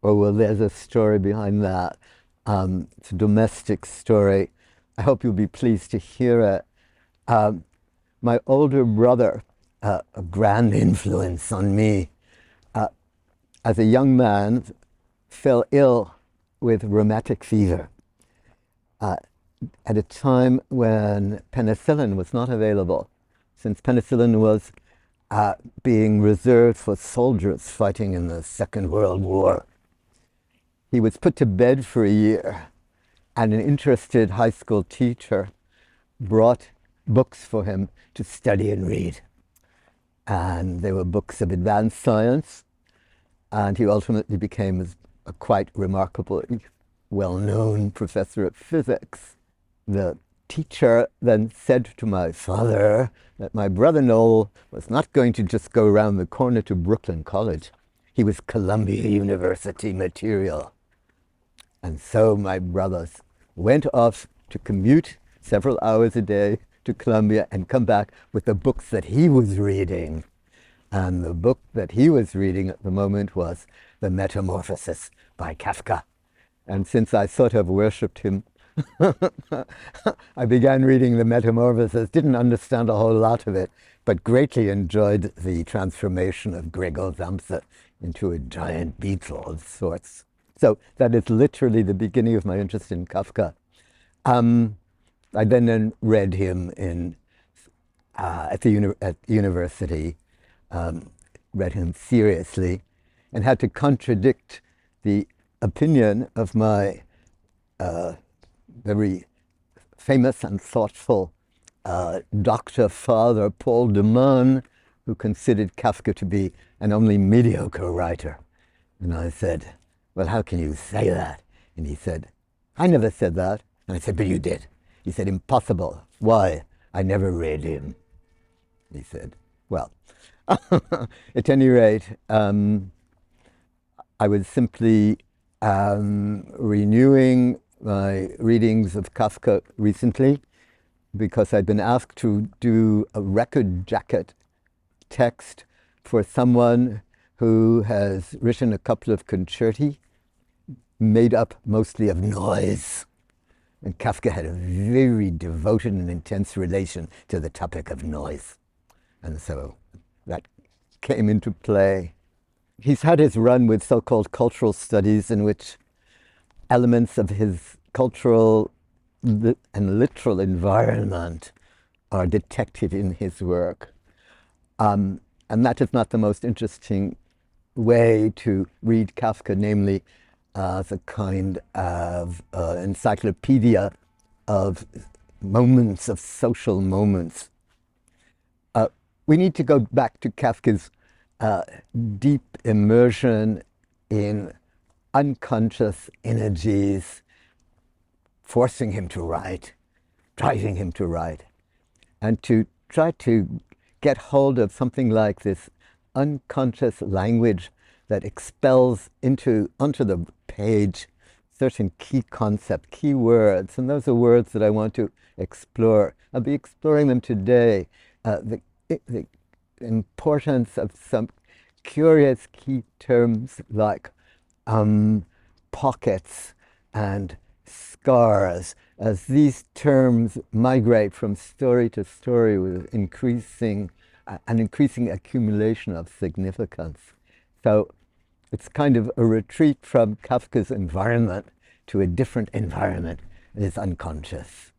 Oh, well, there's a story behind that. It's a domestic story. I hope you'll be pleased to hear it. Um, my older brother, a grand influence on me, uh, as a young man, fell ill with rheumatic fever uh, at a time when penicillin was not available, since penicillin was being reserved for soldiers fighting in the Second World War. He was put to bed for a year, and an interested high school teacher brought books for him to study and read. And they were books of advanced science, and he ultimately became a quite remarkable, well-known professor of physics. The teacher then said to my father that my brother Noel was not going to just go around the corner to Brooklyn College. He was Columbia University material. And so my brothers went off to commute several hours a day to Columbia and come back with the books that he was reading. And the book that he was reading at the moment was The Metamorphosis by Kafka. And since I sort of worshipped him, I began reading The Metamorphosis, didn't understand a whole lot of it, but greatly enjoyed the transformation of Gregor Samsa into a giant beetle of sorts. So that is literally the beginning of my interest in Kafka. I then read him at university, read him seriously, and had to contradict the opinion of my very famous and thoughtful doctor father, Paul de Man, who considered Kafka to be an only mediocre writer. And I said, well, how can you say that? And he said, I never said that. And I said, but you did. He said, impossible. Why? I never read him. He said, well, at any rate, I was simply renewing my readings of Kafka recently because I'd been asked to do a record jacket text for someone who has written a couple of concerti made up mostly of noise. And Kafka had a very devoted and intense relation to the topic of noise. And so that came into play. He's had his run with so-called cultural studies in which elements of his cultural and literal environment are detected in his work. And that is not the most interesting way to read Kafka, namely as a kind of encyclopedia of moments, of social moments. We need to go back to Kafka's deep immersion in unconscious energies, forcing him to write, driving him to write, and to try to get hold of something like this unconscious language that expels onto the page certain key concepts, key words, and those are words that I want to explore. I'll be exploring them today. The importance of some curious key terms like pockets and scars, as these terms migrate from story to story with an increasing accumulation of significance. So it's kind of a retreat from Kafka's environment to a different environment that is unconscious.